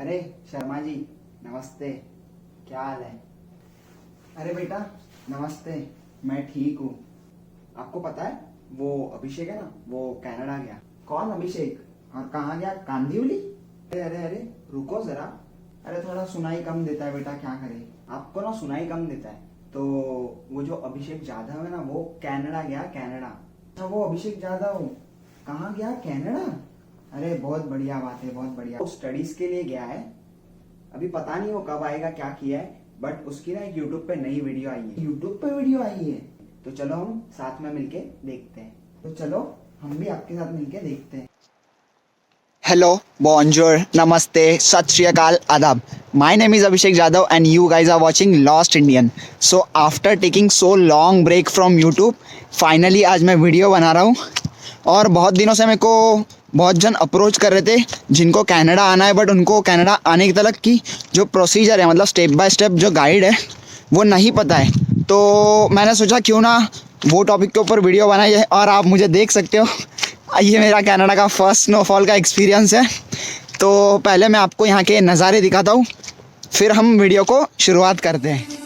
अरे शर्मा जी, नमस्ते। क्या हाल है? अरे बेटा नमस्ते, मैं ठीक हूँ। आपको पता है वो अभिषेक है ना, वो कनाडा गया। कौन अभिषेक? और कहाँ गया? कांदिवली? अरे अरे अरे रुको जरा। अरे थोड़ा सुनाई कम देता है बेटा, क्या करे। आपको ना सुनाई कम देता है। तो वो जो अभिषेक जाधव है ना, वो कनाडा गया, कनाडा। अच्छा वो अभिषेक जाधव कहाँ गया? कनाडा? अरे बहुत बढ़िया बात है, बहुत बढ़िया। वो स्टडीज के लिए गया है। अभी पता नहीं वो कब आएगा, क्या किया है, बट उसकी ना एक यूट्यूब पे नई वीडियो आई है। यूट्यूब पे वीडियो आई है तो चलो हम साथ में मिलके देखते हैं। तो चलो हम भी आपके साथ मिलके देखते हैं। Hello, bonjour, namaste, sat shri akal, adab. My name is Abhishek Jadhav and you guys are watching Lost Indian. So after taking so long break from YouTube, finally आज मैं वीडियो बना रहा हूँ। और बहुत दिनों से मेरे को बहुत जन अप्रोच कर रहे थे जिनको कनाडा आना है, बट उनको कनाडा आने की तलक की जो प्रोसीजर है, मतलब स्टेप बाय स्टेप जो गाइड है वो नहीं पता है। तो मैंने सोचा क्यों ना वो टॉपिक के ऊपर वीडियो बनाई है। और आप मुझे देख सकते हो, ये मेरा कनाडा का फर्स्ट स्नोफॉल का एक्सपीरियंस है। तो पहले मैं आपको यहाँ के नज़ारे दिखाता हूँ, फिर हम वीडियो को शुरुआत करते हैं।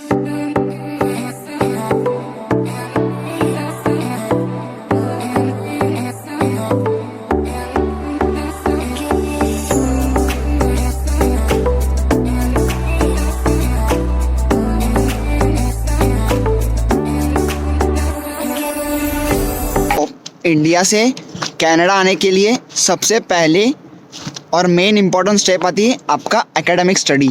इंडिया से कनाडा आने के लिए सबसे पहले और मेन इम्पॉर्टेंट स्टेप आती है आपका एकेडमिक स्टडी।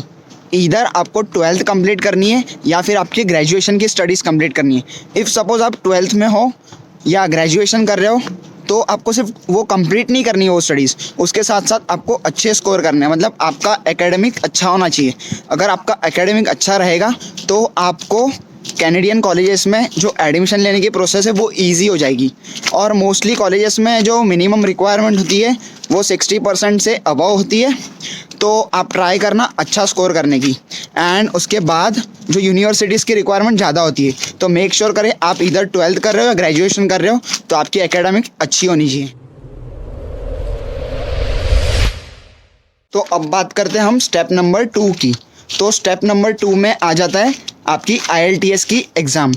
इधर आपको 12th कंप्लीट करनी है या फिर आपकी ग्रेजुएशन की स्टडीज़ कंप्लीट करनी है। इफ़ सपोज़ आप 12th में हो या ग्रेजुएशन कर रहे हो तो आपको सिर्फ वो कंप्लीट नहीं करनी है वो स्टडीज़, उसके साथ साथ आपको अच्छे स्कोर करने हैं। मतलब आपका एकेडमिक अच्छा होना चाहिए। अगर आपका एकेडमिक अच्छा रहेगा तो आपको कैनेडियन कॉलेजेस में जो एडमिशन लेने की प्रोसेस है वो इजी हो जाएगी। और मोस्टली कॉलेजेस में जो मिनिमम रिक्वायरमेंट होती है वो 60% से अबव होती है। तो आप ट्राई करना अच्छा स्कोर करने की। एंड उसके बाद जो यूनिवर्सिटीज़ की रिक्वायरमेंट ज़्यादा होती है, तो मेक श्योर करें आप इधर 12th कर रहे हो या ग्रेजुएशन कर रहे हो तो आपकी एकेडमिक अच्छी होनी चाहिए। तो अब बात करते हैं हम स्टेप नंबर 2 की। तो स्टेप नंबर 2 में आ जाता है आपकी IELTS की एग्ज़ाम।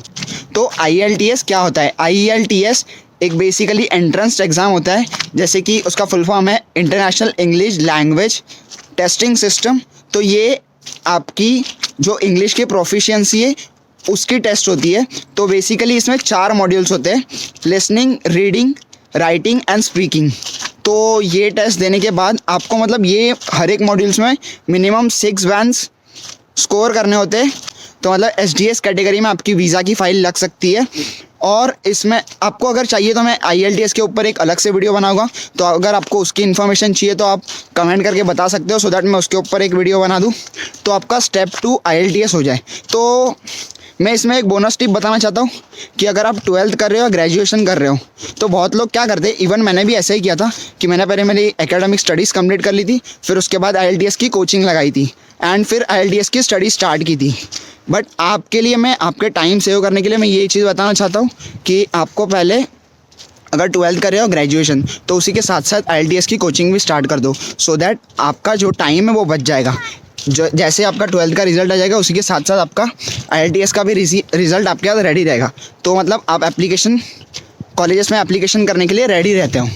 तो IELTS क्या होता है? IELTS एक बेसिकली एंट्रेंस एग्ज़ाम होता है, जैसे कि उसका फुल फॉर्म है international English language testing system. तो ये आपकी जो इंग्लिश की प्रोफिशिएंसी है उसकी टेस्ट होती है। तो बेसिकली इसमें 4 मॉड्यूल्स होते हैं, listening, reading, writing and speaking. तो ये टेस्ट देने के बाद आपको मतलब ये हर एक मॉड्यूल्स में मिनिमम 6 बैंड्स स्कोर करने होते हैं। तो मतलब SDS कैटेगरी में आपकी वीज़ा की फ़ाइल लग सकती है। और इसमें आपको अगर चाहिए तो मैं IELTS के ऊपर एक अलग से वीडियो बनाऊंगा। तो अगर आपको उसकी इन्फॉर्मेशन चाहिए तो आप कमेंट करके बता सकते हो, सो दैट मैं उसके ऊपर एक वीडियो बना दूं तो आपका स्टेप 2 IELTS हो जाए। तो मैं इसमें एक बोनस टिप बताना चाहता हूँ कि अगर आप 12th कर रहे हो या ग्रेजुएशन कर रहे हो तो बहुत लोग क्या करते हैं, इवन मैंने भी ऐसा ही किया था कि मैंने पहले मेरी एकेडमिक स्टडीज़ कंप्लीट कर ली थी, फिर उसके बाद IELTS की कोचिंग लगाई थी एंड फिर IELTS की स्टडी स्टार्ट की थी। बट आपके लिए, मैं आपके टाइम सेव करने के लिए मैं ये चीज़ बताना चाहता हूँ कि आपको पहले अगर 12th कर रहे हो ग्रेजुएशन तो उसी के साथ साथ IELTS की कोचिंग भी स्टार्ट कर दो, सो दैट आपका जो टाइम है वो बच जाएगा। जो जैसे आपका 12th का रिजल्ट आ जाएगा उसी के साथ साथ आपका IELTS का भी रिजल्ट आपके पास रेडी रहेगा। तो मतलब आप एप्लीकेशन कॉलेजेस में एप्लीकेशन करने के लिए रेडी रहते हो।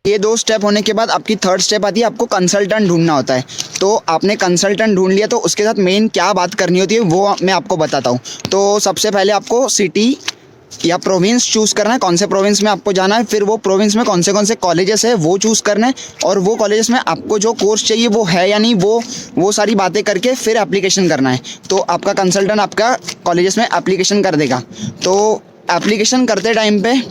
ये 2 स्टेप होने के बाद आपकी 3rd स्टेप आती है, आपको कंसल्टेंट ढूंढना होता है। तो आपने कंसल्टेंट ढूंढ लिया तो उसके साथ मेन क्या बात करनी होती है वो मैं आपको बताता हूँ। तो सबसे पहले आपको सिटी या प्रोविंस चूज़ करना है, कौन से प्रोविंस में आपको जाना है। फिर वो प्रोविंस में कौन से कॉलेजेस है वो चूज़ करना है, और वो कॉलेजेस में आपको जो कोर्स चाहिए वो है या नहीं, वो सारी बातें करके फिर एप्लीकेशन करना है। तो आपका कंसल्टेंट आपका कॉलेजेस में एप्लीकेशन कर देगा। तो एप्लीकेशन करते टाइम पे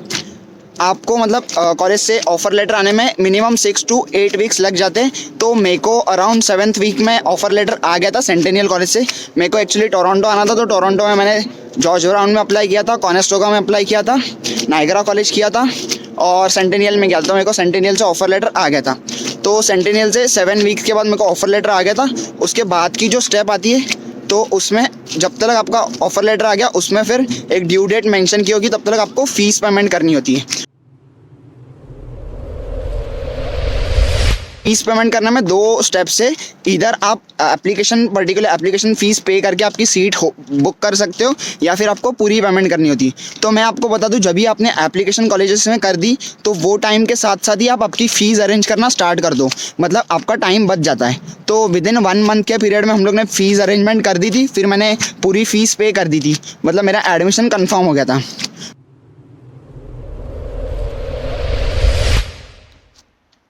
आपको मतलब कॉलेज से ऑफ़र लेटर आने में मिनिमम 6 to 8 वीक्स लग जाते हैं। तो मेरे को अराउंड 7th वीक में ऑफ़र लेटर आ गया था सेंटेनियल कॉलेज से। मेरे को एक्चुअली टोरंटो आना था, तो टोरंटो में मैंने जॉर्ज ब्राउन में अप्लाई किया था, कॉनेस्टोगा में अप्लाई किया था, नायगरा कॉलेज किया था और सेंटेनियल में गया था। तो मेरे को सेंटेनियल से ऑफ़र लेटर आ गया था। तो सेंटेनियल से 7 वीक्स के बाद मेरे को ऑफ़र लेटर आ गया था। उसके बाद की जो स्टेप आती है तो उसमें जब तक आपका ऑफ़र लेटर आ गया उसमें फिर एक ड्यू डेट मेंशन की होगी, तब तक आपको फ़ीस पेमेंट करनी होती है। फीस पेमेंट करने में 2 स्टेप से इधर आप पर्टिकुलर एप्लीकेशन फ़ीस पे करके आपकी सीट बुक कर सकते हो, या फिर आपको पूरी पेमेंट करनी होती। तो मैं आपको बता दूं, जब भी आपने एप्लीकेशन कॉलेजेस में कर दी तो वो टाइम के साथ साथ ही आप आपकी फ़ीस अरेंज करना स्टार्ट कर दो, मतलब आपका टाइम बच जाता है। तो विद इन 1 मंथ के पीरियड में हम लोग ने फ़ीस अरेंजमेंट कर दी थी, फिर मैंने पूरी फ़ीस पे कर दी थी, मतलब मेरा एडमिशन कन्फर्म हो गया था।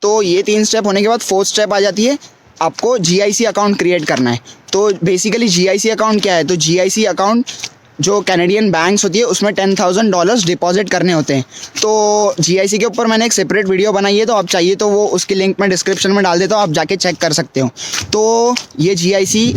तो ये 3 स्टेप होने के बाद 4th स्टेप आ जाती है, आपको GIC अकाउंट क्रिएट करना है। तो बेसिकली GIC अकाउंट क्या है, तो GIC अकाउंट जो कैनेडियन बैंक्स होती है उसमें $10,000 डिपॉजिट करने होते हैं। तो GIC के ऊपर मैंने एक सेपरेट वीडियो बनाई है, तो आप चाहिए तो वो उसकी लिंक मैं डिस्क्रिप्शन में डाल देता हूँ, आप जाके चेक कर सकते हो। तो ये GIC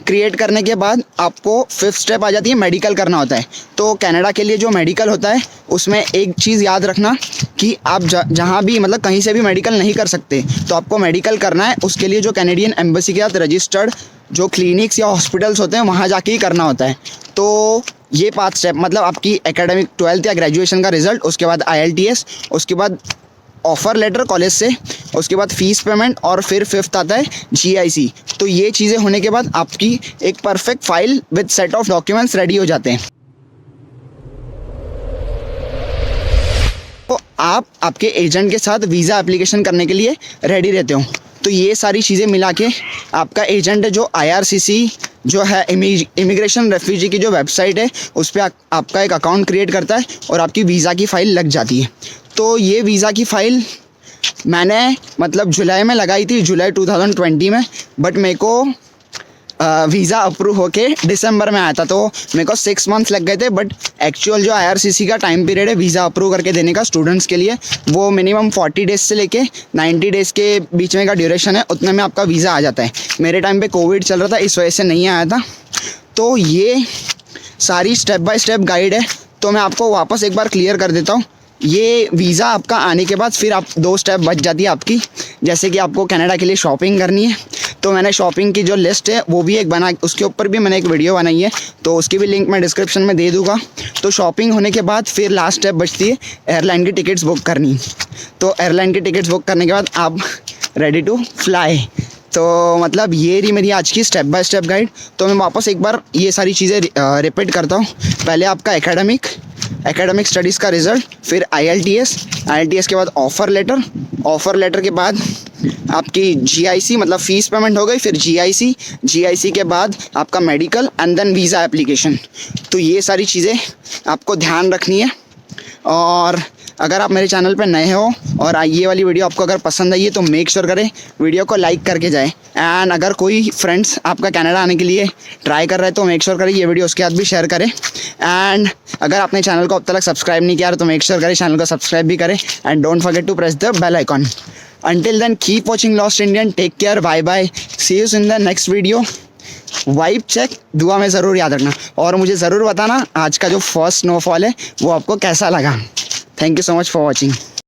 क्रिएट करने के बाद आपको 5th स्टेप आ जाती है, मेडिकल करना होता है। तो कनाडा के लिए जो मेडिकल होता है उसमें एक चीज़ याद रखना कि आप जहाँ भी मतलब कहीं से भी मेडिकल नहीं कर सकते, तो आपको मेडिकल करना है। उसके लिए जो कैनेडियन एम्बेसी के साथ रजिस्टर्ड जो क्लिनिक्स या हॉस्पिटल्स होते हैं वहाँ जाके ही करना होता है। तो ये 5 स्टेप मतलब आपकी एकेडमिक 12th या ग्रेजुएशन का रिजल्ट, उसके बाद IELTS, उसके बाद ऑफ़र लेटर कॉलेज से, उसके बाद फ़ीस पेमेंट, और फिर 5th आता है GIC। तो ये चीज़ें होने के बाद आपकी एक perfect file with set of documents ready हो जाते हैं। तो आप आपके एजेंट के साथ वीज़ा एप्लीकेशन करने के लिए रेडी रहते हो। तो ये सारी चीज़ें मिला के आपका एजेंट है जो IRCC जो है इमिग्रेशन रेफ्यूजी की जो वेबसाइट है उस पर आपका एक अकाउंट क्रिएट करता है और आपकी वीज़ा की फ़ाइल लग जाती है। तो ये वीज़ा की फ़ाइल मैंने मतलब जुलाई में लगाई थी, जुलाई 2020 में, बट मेरे को वीज़ा अप्रूव होके दिसंबर में आया था। तो मेरे को 6 मंथ्स लग गए थे, बट एक्चुअल जो IRCC का टाइम पीरियड है वीज़ा अप्रूव करके देने का स्टूडेंट्स के लिए, वो मिनिमम 40 डेज़ से लेके 90 डेज़ के बीच में का ड्यूरेशन है, उतने में आपका वीज़ा आ जाता है। मेरे टाइम पे कोविड चल रहा था, इस वजह से नहीं आया था। तो ये सारी स्टेप बाय स्टेप गाइड है, तो मैं आपको वापस एक बार क्लियर कर देता हूँ। ये वीज़ा आपका आने के बाद फिर आप 2 स्टेप बच जाती है आपकी, जैसे कि आपको कनाडा के लिए शॉपिंग करनी है। तो मैंने शॉपिंग की जो लिस्ट है वो भी एक उसके ऊपर भी मैंने एक वीडियो बनाई है, तो उसकी भी लिंक मैं डिस्क्रिप्शन में दे दूँगा। तो शॉपिंग होने के बाद फिर लास्ट स्टेप बचती है एयरलाइन की टिकट्स बुक करनी। तो एयरलाइन की टिकट्स बुक करने के बाद आप रेडी टू फ्लाई। तो मतलब ये रही मेरी आज की स्टेप बाय स्टेप गाइड। तो मैं वापस एक बार ये सारी चीज़ें रिपीट करता हूँ। पहले आपका एकेडमिक स्टडीज़ का रिज़ल्ट, फिर IELTS के बाद ऑफ़र लेटर के बाद आपकी GIC मतलब फ़ीस पेमेंट हो गई, फिर GIC के बाद आपका medical and then visa application. तो ये सारी चीज़ें आपको ध्यान रखनी है। और अगर आप मेरे चैनल पे नए हो और ये वाली वीडियो आपको अगर पसंद आई है तो मेक श्योर करें वीडियो को लाइक करके जाए। एंड अगर कोई फ्रेंड्स आपका कनाडा आने के लिए ट्राई कर रहे हैं तो मेक श्योर करें ये वीडियो उसके साथ भी शेयर करें। एंड अगर आपने चैनल को अब तक सब्सक्राइब नहीं किया तो मेक श्योर करें चैनल को सब्सक्राइब भी करें। And don't forget to press the bell icon. Until then, keep watching Lost Indian. Take care. Bye bye. See you in the next video. Vibe check दुआ में ज़रूर याद रखना, और मुझे ज़रूर बताना आज का जो फर्स्ट स्नोफॉल है वो आपको कैसा लगा। Thank you so much for watching.